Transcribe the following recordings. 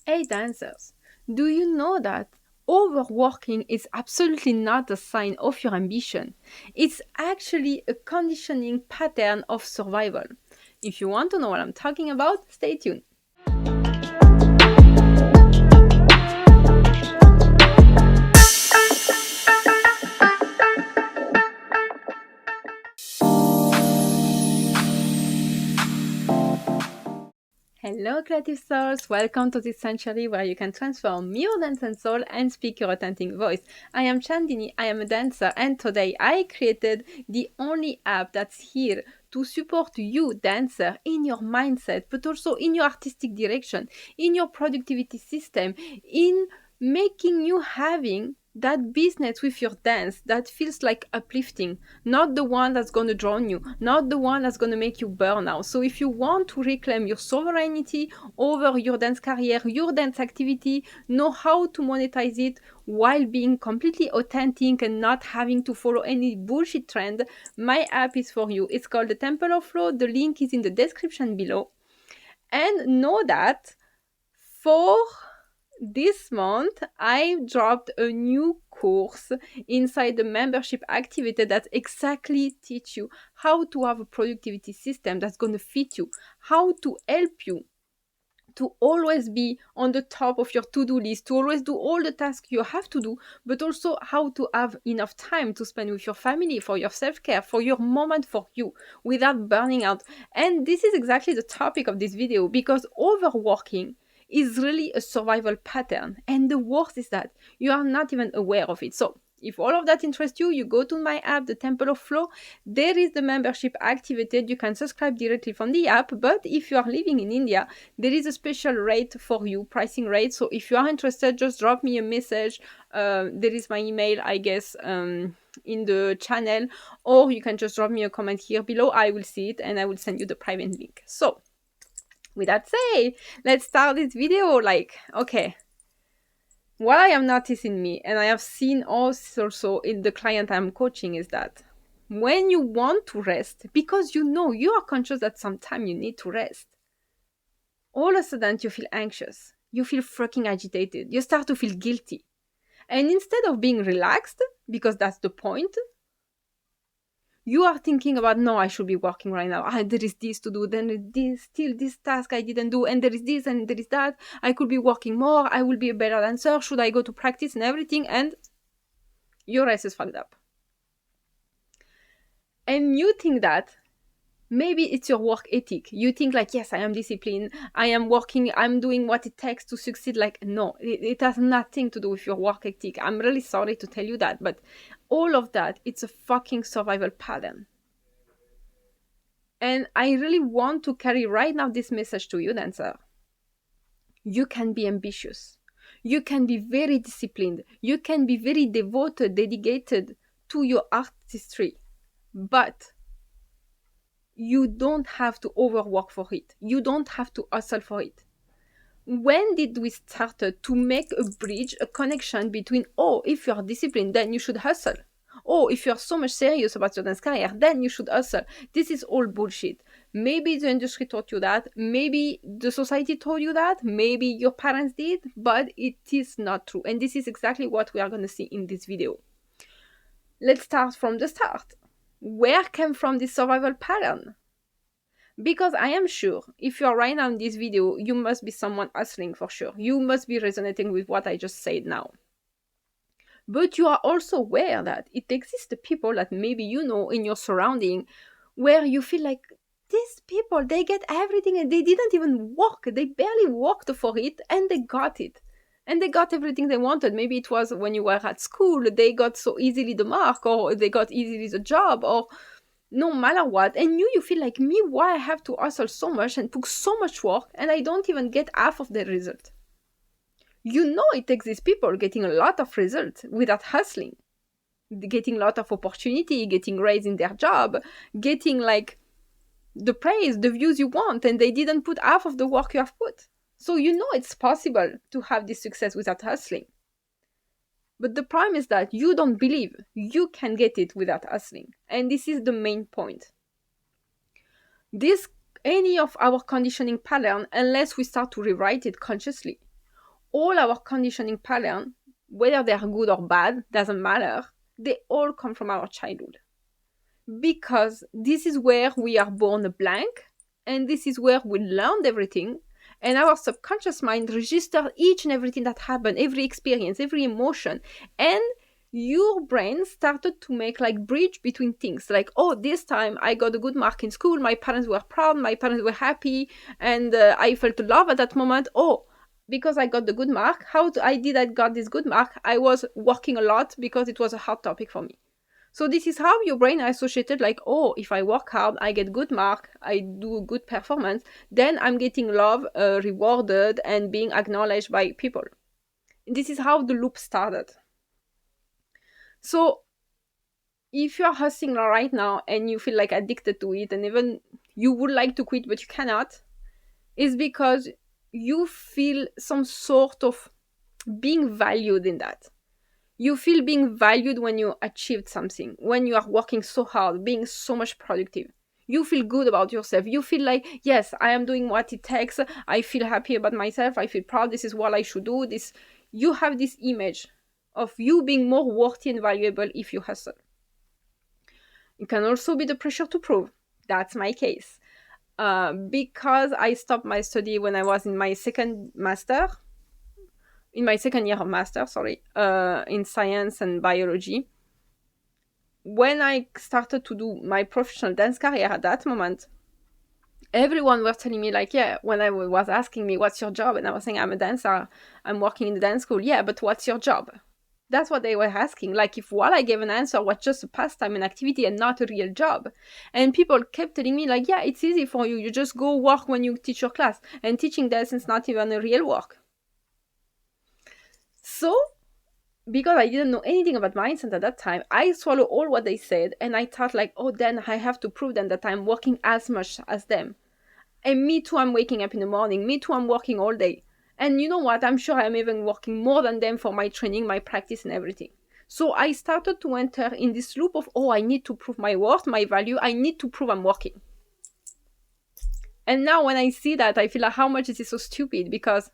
Hey dancers, do you know that overworking is absolutely not a sign of your ambition? It's actually a conditioning pattern of survival. If you want to know what I'm talking about, stay tuned. Hello, creative souls! Welcome to this sanctuary where you can transform your dance and soul and speak your authentic voice. I am Chandini, I am a dancer, and today I created the only app that's here to support you, dancer, in your mindset, but also in your artistic direction, in your productivity system, in making you having that business with your dance that feels like uplifting, not the one that's going to drown you, not the one that's going to make you burn out. So if you want to reclaim your sovereignty over your dance career, your dance activity, know how to monetize it while being completely authentic and not having to follow any bullshit trend, my app is for you. It's called the Temple of Flow. The link is in the description below. And know that for this month, I dropped a new course inside the membership activity that exactly teach you how to have a productivity system that's going to fit you, how to help you to always be on the top of your to-do list, to always do all the tasks you have to do, but also how to have enough time to spend with your family, for your self-care, for your moment for you, without burning out. And this is exactly the topic of this video, because overworking is really a survival pattern. And the worst is that you are not even aware of it. So if all of that interests you, you go to my app, the Temple of Flow. There is the membership activated. You can subscribe directly from the app. But if you are living in India, there is a special rate for you, pricing rate. So if you are interested, just drop me a message. There is my email, I guess, in the channel, or you can just drop me a comment here below. I will see it and I will send you the private link. So with that said, let's start this video. Okay, what I am noticing me, and I have seen also in the client I'm coaching, is that when you want to rest, because you know you are conscious that sometimes you need to rest, all of a sudden you feel anxious, you feel freaking agitated, you start to feel guilty. And instead of being relaxed, because that's the point, you are thinking about, no, I should be working right now. There is this to do, then this task I didn't do, and there is this and there is that. I could be working more, I will be a better dancer, should I go to practice and everything, and your rest is fucked up. And you think that maybe it's your work ethic. You think like, yes, I am disciplined, I am working, I'm doing what it takes to succeed. Like, no, it has nothing to do with your work ethic. I'm really sorry to tell you that, but all of that, it's a fucking survival pattern. And I really want to carry right now this message to you, dancer. You can be ambitious. You can be very disciplined. You can be very devoted, dedicated to your artistry. But you don't have to overwork for it. You don't have to hustle for it. When did we start to make a bridge, a connection between, oh, if you are disciplined, then you should hustle. Oh, if you are so much serious about your dance career, then you should hustle. This is all bullshit. Maybe the industry taught you that. Maybe the society told you that. Maybe your parents did. But it is not true. And this is exactly what we are going to see in this video. Let's start from the start. Where came from this survival pattern? Because I am sure if you are right now in this video, you must be someone hustling for sure. You must be resonating with what I just said now. But you are also aware that it exists the people that maybe you know in your surrounding where you feel like these people, they get everything and they didn't even work. They barely worked for it and they got it. And they got everything they wanted. Maybe it was when you were at school, they got so easily the mark, or they got easily the job, or no matter what. And you feel like, me, why I have to hustle so much and put so much work and I don't even get half of the result. You know it exists people getting a lot of results without hustling, getting a lot of opportunity, getting raised in their job, getting like the praise, the views you want, and they didn't put half of the work you have put. So you know it's possible to have this success without hustling. But the problem is that you don't believe you can get it without hustling. And this is the main point. Any of our conditioning pattern, unless we start to rewrite it consciously, all our conditioning patterns, whether they are good or bad, doesn't matter, they all come from our childhood. Because this is where we are born blank, and this is where we learned everything, and our subconscious mind registers each and everything that happened, every experience, every emotion, and your brain started to make like bridge between things, like, oh, this time I got a good mark in school, my parents were proud, my parents were happy, and I felt love at that moment. Oh, because I got the good mark, I got this good mark? I was working a lot because it was a hard topic for me. So this is how your brain associated, like, oh, if I work hard, I get good mark, I do a good performance, then I'm getting love, rewarded, and being acknowledged by people. This is how the loop started. So if you're hustling right now and you feel like addicted to it, and even you would like to quit but you cannot, is because you feel some sort of being valued in that. You feel being valued when you achieved something, when you are working so hard, being so much productive. You feel good about yourself. You feel like, yes, I am doing what it takes. I feel happy about myself. I feel proud. This is what I should do. You have this image of you being more worthy and valuable if you hustle. It can also be the pressure to prove. That's my case. Because I stopped my study when I was in my second year of master, in science and biology. When I started to do my professional dance career at that moment, everyone was telling me, like, yeah, when I was asking me, what's your job? And I was saying, I'm a dancer, I'm working in the dance school. Yeah, but what's your job? That's what they were asking. Like, if what I gave an answer was just a pastime and activity and not a real job. And people kept telling me, like, yeah, it's easy for you. You just go work when you teach your class. And teaching dance is not even a real work. So, because I didn't know anything about mindset at that time, I swallowed all what they said, and I thought, like, oh, then I have to prove them that I'm working as much as them. And me too, I'm waking up in the morning. Me too, I'm working all day. And you know what? I'm sure I'm even working more than them for my training, my practice, and everything. So I started to enter in this loop of, oh, I need to prove my worth, my value. I need to prove I'm working. And now when I see that, I feel like how much this is so stupid, because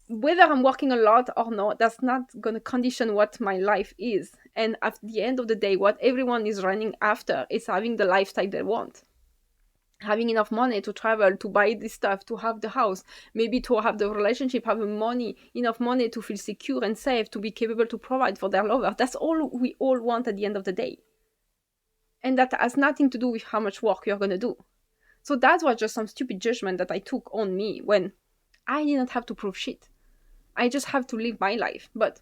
whether I'm working a lot or not, that's not going to condition what my life is. And at the end of the day, what everyone is running after is having the lifestyle they want. Having enough money to travel, to buy this stuff, to have the house, maybe to have the relationship, have enough money to feel secure and safe, to be capable to provide for their lover. That's all we all want at the end of the day. And that has nothing to do with how much work you're going to do. So that was just some stupid judgment that I took on me when I didn't have to prove shit. I just have to live my life. But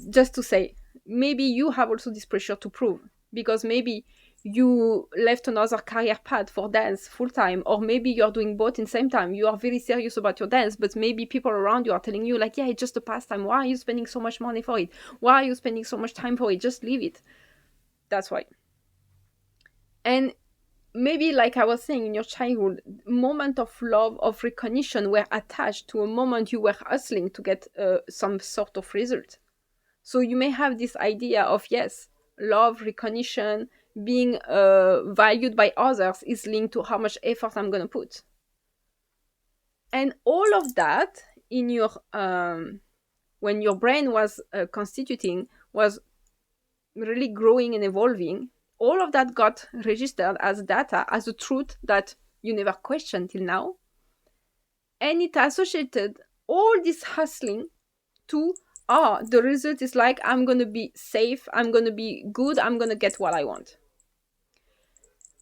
just to say, maybe you have also this pressure to prove, because maybe you left another career path for dance full-time, or maybe you're doing both in the same time. You are very serious about your dance, but maybe people around you are telling you, like, yeah, it's just a pastime. Why are you spending so much money for it? Why are you spending so much time for it? Just leave it. That's why. And maybe, like I was saying, in your childhood, moment of love, of recognition were attached to a moment you were hustling to get some sort of result. So you may have this idea of, yes, love, recognition, being valued by others is linked to how much effort I'm going to put. And all of that in your when your brain was constituting, was really growing and evolving, all of that got registered as data, as a truth that you never questioned till now. And it associated all this hustling to, the result is like, I'm going to be safe, I'm going to be good, I'm going to get what I want.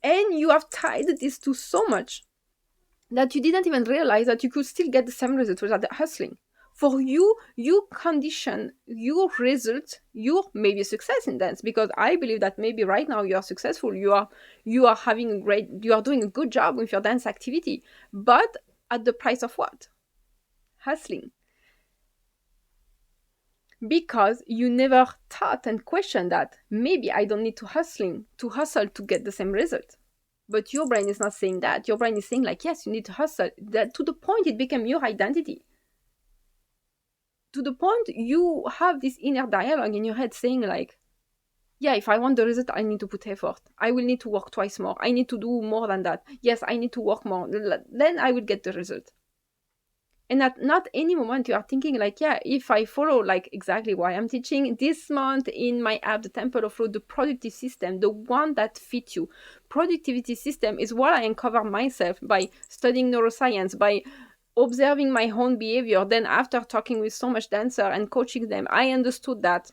And you have tied this to so much that you didn't even realize that you could still get the same result without the hustling. For you, you condition your result, your maybe success in dance, because I believe that maybe right now you are successful, you are doing a good job with your dance activity, but at the price of what? Hustling. Because you never thought and questioned that maybe I don't need to hustle to get the same result. But your brain is not saying that. Your brain is saying, like, yes, you need to hustle. That to the point it became your identity. To the point you have this inner dialogue in your head saying, like, yeah, if I want the result, I need to put effort. I will need to work twice more. I need to do more than that. Yes, I need to work more. Then I will get the result. And at not any moment you are thinking like, yeah, if I follow like exactly what I'm teaching this month in my app, the Temple of Flow, the productive system, the one that fits you. Productivity system is what I uncover myself by studying neuroscience, by observing my own behavior. Then after talking with so much dancer and coaching them, I understood that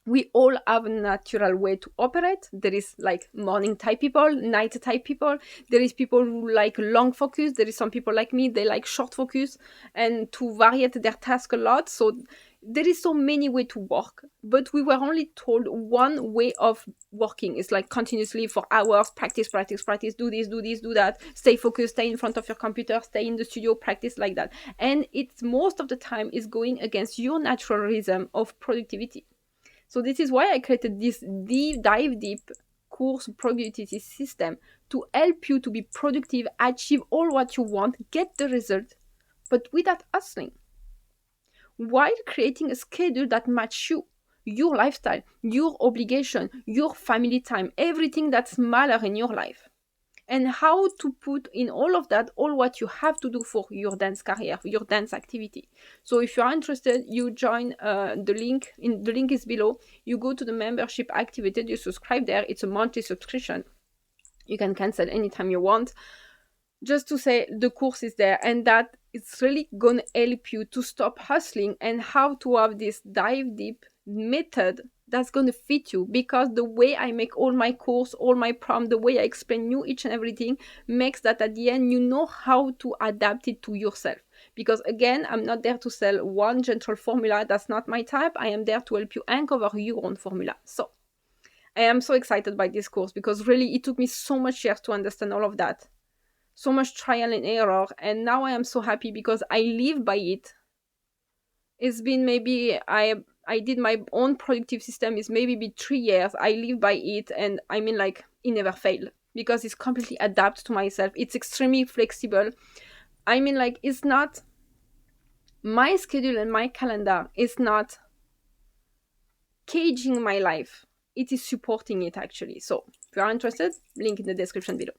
we all have a natural way to operate. There is like morning type people, night type people. There is people who like long focus. There is some people like me, they like short focus and to vary their task a lot. So there is so many ways to work, but we were only told one way of working. It's like continuously for hours, practice, do this, do that, stay focused, stay in front of your computer, stay in the studio, practice like that. And it's most of the time is going against your natural rhythm of productivity. So this is why I created this dive deep course productivity system to help you to be productive, achieve all what you want, get the result, but without hustling. While creating a schedule that matches you, your lifestyle, your obligation, your family time, everything that's matter in your life. And how to put in all of that, all what you have to do for your dance career, your dance activity. So if you're interested, you join the link is below. You go to the membership activated, you subscribe there. It's a monthly subscription. You can cancel anytime you want. Just to say the course is there, and that it's really gonna help you to stop hustling and how to have this dive deep method that's going to fit you, because the way I make all my course, all my prompt, the way I explain you each and everything makes that at the end you know how to adapt it to yourself. Because again, I'm not there to sell one general formula. That's not my type. I am there to help you uncover your own formula. So I am so excited by this course because really it took me so much years to understand all of that, so much trial and error, and now I am so happy because I live by it. It's been maybe I did my own productive system is maybe be 3 years. I live by it, and I mean like it never failed because it's completely adapted to myself. It's extremely flexible. I mean like it's not my schedule and my calendar is not caging my life. It is supporting it actually. So if you are interested, link in the description below.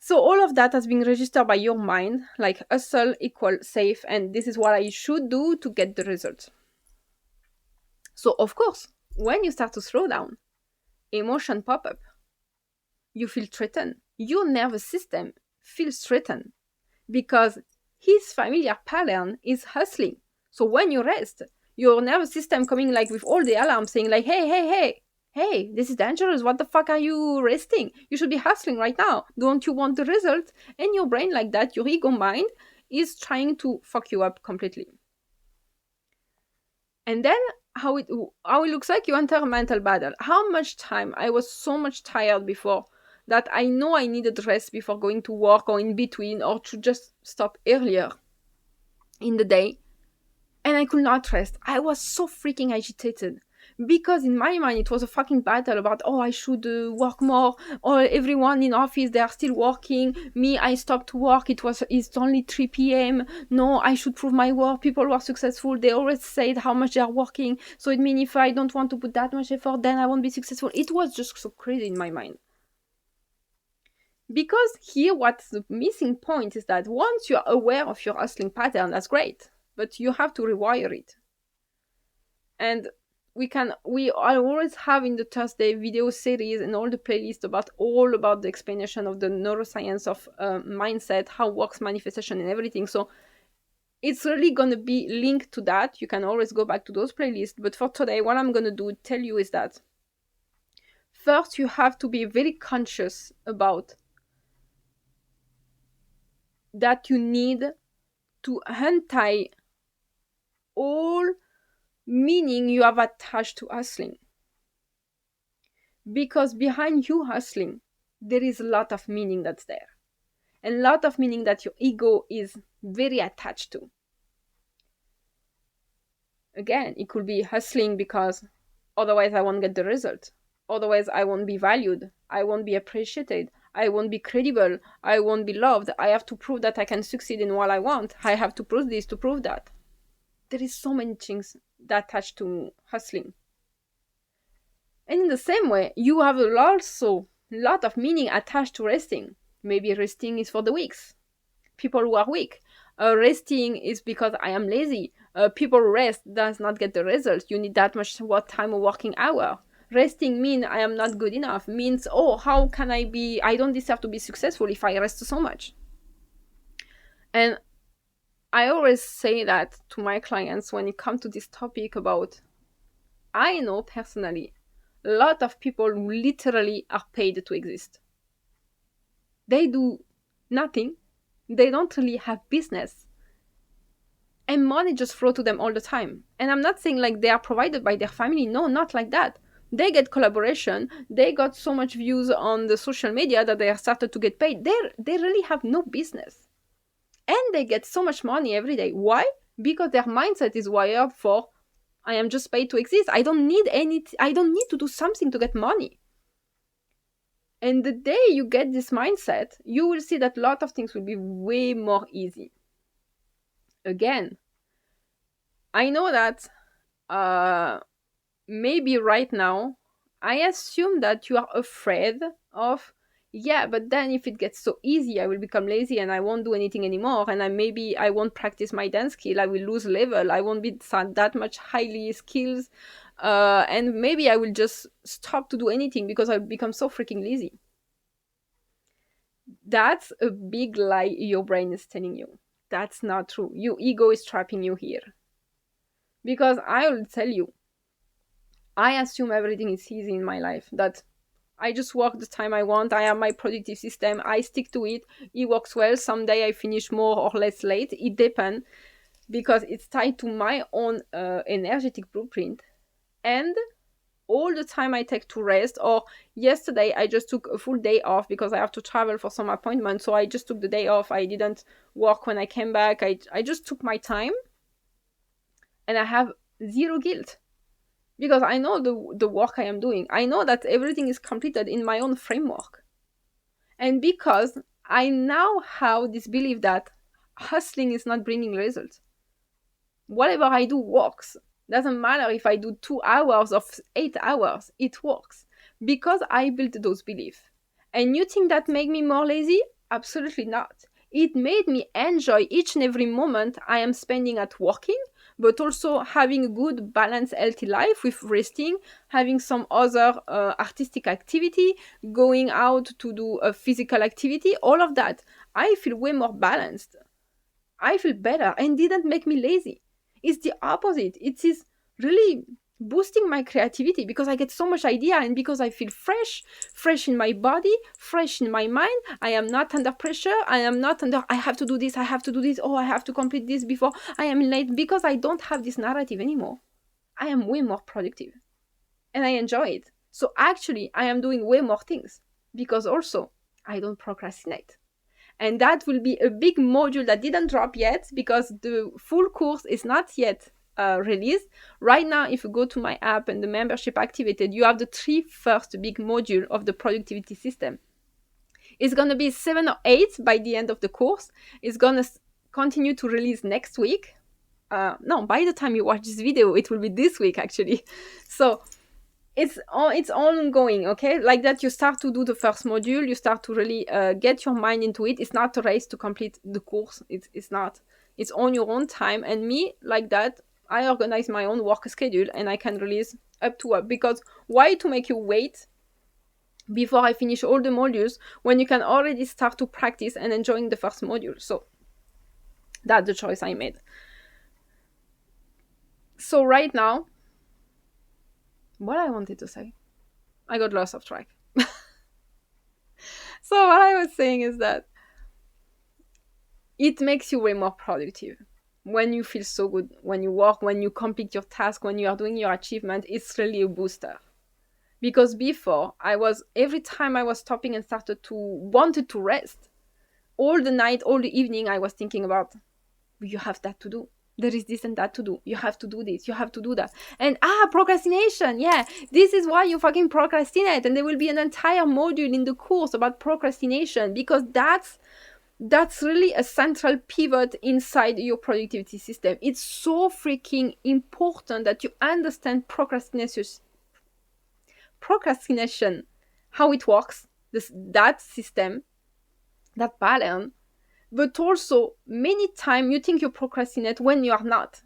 So all of that has been registered by your mind, like hustle equal safe, and this is what I should do to get the results. So of course, when you start to slow down, emotion pop up. You feel threatened. Your nervous system feels threatened because his familiar pattern is hustling. So when you rest, your nervous system coming like with all the alarms saying like, hey, this is dangerous. What the fuck are you resting? You should be hustling right now. Don't you want the result? And your brain like that, your ego mind is trying to fuck you up completely. And then how it looks like you enter a mental battle. How much time? I was so much tired before that I know I needed rest before going to work or in between or to just stop earlier in the day. And I could not rest. I was so freaking agitated because in my mind it was a fucking battle about, oh, I should work more, or everyone in office, they are still working. Me, I stopped to work. It's only 3 p.m. No, I should prove my work. People who are successful, they always say how much they are working. So it means if I don't want to put that much effort, then I won't be successful. It was just so crazy in my mind. Because here what's the missing point is that once you're aware of your hustling pattern, that's great, but you have to rewire it. And we always have in the Thursday video series and all the playlists about the explanation of the neuroscience of mindset, how works, manifestation and everything. So it's really going to be linked to that. You can always go back to those playlists. But for today, what I'm going to tell you is that first you have to be very conscious about that you need to untie all meaning you have attached to hustling. Because behind you hustling, there is a lot of meaning that's there. And a lot of meaning that your ego is very attached to. Again, it could be hustling because otherwise I won't get the result. Otherwise I won't be valued. I won't be appreciated. I won't be credible. I won't be loved. I have to prove that I can succeed in what I want. I have to prove this to prove that. There is so many things that attach to hustling. And in the same way, you have also a lot of meaning attached to resting. Maybe resting is for the weak. People who are weak. Resting is because I am lazy. People rest does not get the results. You need that much time of working hour. Resting means I am not good enough. Means, oh, how can I don't deserve to be successful if I rest so much. And I always say that to my clients when it comes to this topic about, I know personally, a lot of people who literally are paid to exist. They do nothing. They don't really have business. And money just flow to them all the time. And I'm not saying like they are provided by their family. No, not like that. They get collaboration. They got so much views on the social media that they are started to get paid. They really have no business. And they get so much money every day. Why? Because their mindset is wired for, I am just paid to exist. I don't need to do something to get money. And the day you get this mindset, you will see that a lot of things will be way more easy. Again, I know that maybe right now, I assume that you are afraid of, yeah, but then if it gets so easy, I will become lazy and I won't do anything anymore. And I won't practice my dance skill. I will lose level. I won't be that much highly skills. And maybe I will just stop to do anything because I'll become so freaking lazy. That's a big lie your brain is telling you. That's not true. Your ego is trapping you here. Because I will tell you, I assume everything is easy in my life. That I just work the time I want. I have my productive system. I stick to it. It works well. Someday I finish more or less late. It depends because it's tied to my own energetic blueprint. And all the time I take to rest, or yesterday I just took a full day off because I have to travel for some appointment, so I just took the day off. I didn't work when I came back. I just took my time and I have zero guilt because I know the work I am doing. I know that everything is completed in my own framework. And because I now have this belief that hustling is not bringing results. Whatever I do works. Doesn't matter if I do 2 hours or 8 hours, it works. Because I built those beliefs. And you think that made me more lazy? Absolutely not. It made me enjoy each and every moment I am spending at working, but also having a good, balanced, healthy life with resting, having some other artistic activity, going out to do a physical activity, all of that. I feel way more balanced. I feel better and didn't make me lazy. It's the opposite. It is really boosting my creativity because I get so much idea and because I feel fresh in my body, fresh in my mind. I am not under pressure. I am not under, I have to do this, oh, I have to complete this before I am late, because I don't have this narrative anymore. I am way more productive and I enjoy it. So actually, I am doing way more things because also I don't procrastinate. And that will be a big module that didn't drop yet because the full course is not yet released. Right now, if you go to my app and the membership activated, you have the 3 first big module of the productivity system. It's going to be 7 or 8 by the end of the course. It's going to continue to release next week. No, by the time you watch this video, it will be this week actually. So it's ongoing, okay? Like that, you start to do the first module, you start to really get your mind into it. It's not a race to complete the course. It's not. It's on your own time. And me, like that, I organize my own work schedule and I can release up to up. Because why to make you wait before I finish all the modules when you can already start to practice and enjoying the first module? So that's the choice I made. So right now, what I wanted to say, I got lost off track. So what I was saying is that it makes you way more productive when you feel so good, when you work, when you complete your task, when you are doing your achievement. It's really a booster. Because before, every time I was stopping and wanted to rest, all the night, all the evening, I was thinking about, you have that to do. There is this and that to do. You have to do this. You have to do that. And procrastination. Yeah, this is why you fucking procrastinate. And there will be an entire module in the course about procrastination, because that's really a central pivot inside your productivity system. It's so freaking important that you understand procrastination, how it works, that system, that pattern, But also, many times you think you procrastinate when you are not.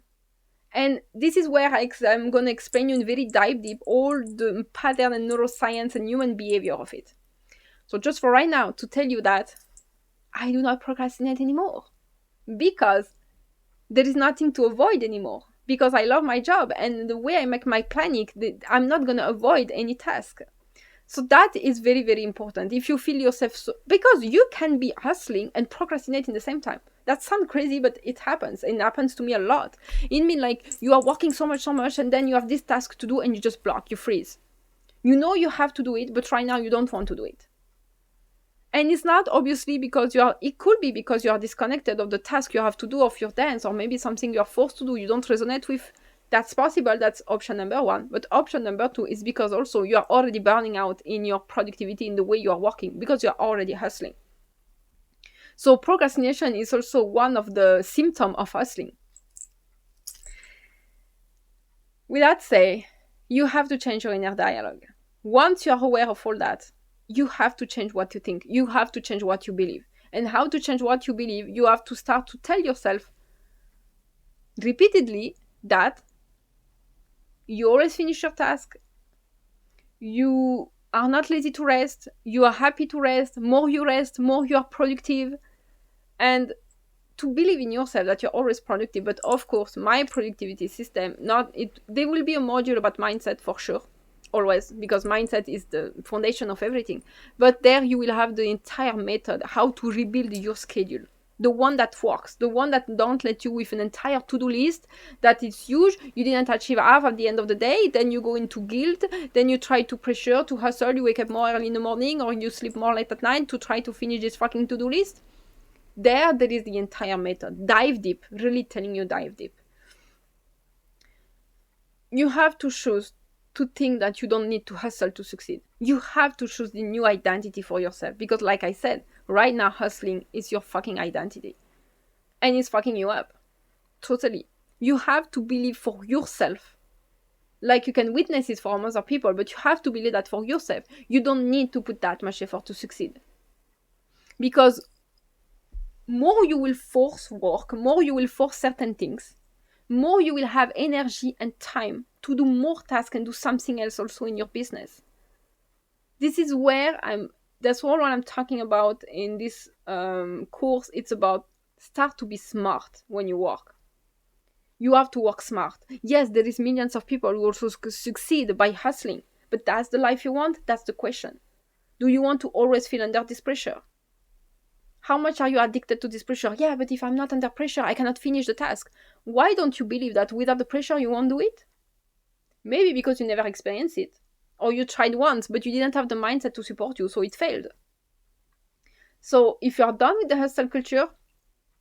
And this is where I'm going to explain you in very dive deep all the pattern and neuroscience and human behavior of it. So just for right now, to tell you that I do not procrastinate anymore. Because there is nothing to avoid anymore. Because I love my job, and the way I make my planning, I'm not going to avoid any task. So that is very, very important. If you feel yourself because you can be hustling and procrastinating at the same time. That sounds crazy, but it happens. And it happens to me a lot. It means like you are working so much, and then you have this task to do and you just block, you freeze. You know you have to do it, but right now you don't want to do it. And it's not obviously because it could be because you are disconnected of the task you have to do of your dance, or maybe something you are forced to do, you don't resonate with. That's possible. That's option number one. But option number two is because also you are already burning out in your productivity in the way you are working because you are already hustling. So procrastination is also one of the symptoms of hustling. With that said, you have to change your inner dialogue. Once you are aware of all that, you have to change what you think. You have to change what you believe. And how to change what you believe? You have to start to tell yourself repeatedly that you always finish your task, you are not lazy to rest, you are happy to rest, more you are productive, and to believe in yourself that you're always productive. But of course, my productivity system, there will be a module about mindset for sure, always, because mindset is the foundation of everything. But there you will have the entire method, how to rebuild your schedule. The one that works, the one that don't let you with an entire to-do list that is huge, you didn't achieve half at the end of the day, then you go into guilt, then you try to pressure, to hustle, you wake up more early in the morning, or you sleep more late at night to try to finish this fucking to-do list. There is the entire method. Dive deep, really telling you dive deep. You have to choose to think that you don't need to hustle to succeed. You have to choose the new identity for yourself. Because like I said, right now hustling is your fucking identity. And it's fucking you up. Totally. You have to believe for yourself. Like you can witness it from other people, but you have to believe that for yourself. You don't need to put that much effort to succeed. Because more you will force work, more you will force certain things, more you will have energy and time to do more tasks and do something else also in your business. This is where that's all what I'm talking about in this course. It's about start to be smart when you work. You have to work smart. Yes, there is millions of people who also succeed by hustling, but that's the life you want? That's the question. Do you want to always feel under this pressure? How much are you addicted to this pressure? Yeah, but if I'm not under pressure, I cannot finish the task. Why don't you believe that without the pressure you won't do it? Maybe because you never experienced it. Or you tried once, but you didn't have the mindset to support you, so it failed. So if you are done with the hustle culture,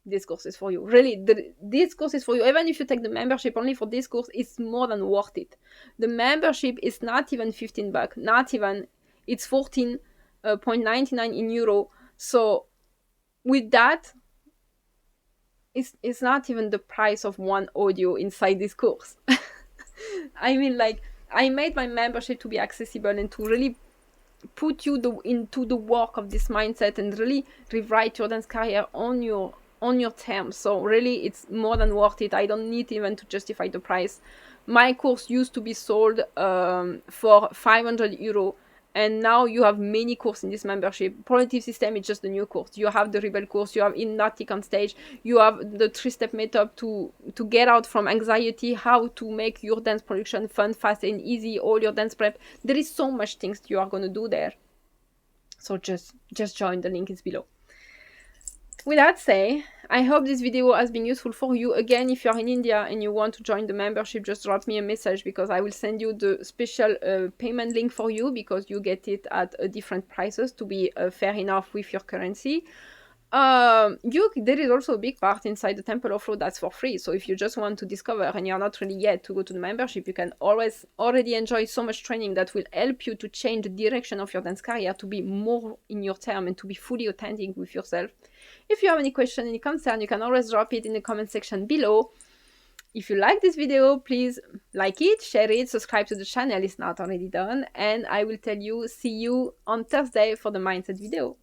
this course is for you. Really, this course is for you. Even if you take the membership only for this course, it's more than worth it. The membership is not even $15, not even. It's 14.99 in euro. So with that, it's not even the price of one audio inside this course. I mean, like, I made my membership to be accessible and to really put you into the work of this mindset and really rewrite your dance career on your terms. So really, it's more than worth it. I don't need even to justify the price. My course used to be sold for 500 euro. And now you have many courses in this membership. Productive System is just the new course. You have the Rebel course. You have Hypnotic on Stage. You have the 3-step method to get out from anxiety, how to make your dance production fun, fast, and easy, all your dance prep. There is so much things you are going to do there. So just join. The link is below. With that said, I hope this video has been useful for you. Again, if you're in India and you want to join the membership, just drop me a message because I will send you the special payment link for you because you get it at different prices to be fair enough with your currency. There is also a big part inside the Temple of Flow that's for free. So if you just want to discover and you're not ready yet to go to the membership, you can always already enjoy so much training that will help you to change the direction of your dance career, to be more in your term and to be fully authentic with yourself. If you have any question, any concern, you can always drop it in the comment section below. If you like this video, please like it, share it, subscribe to the channel if not already done, and I will see you on Thursday for the mindset video.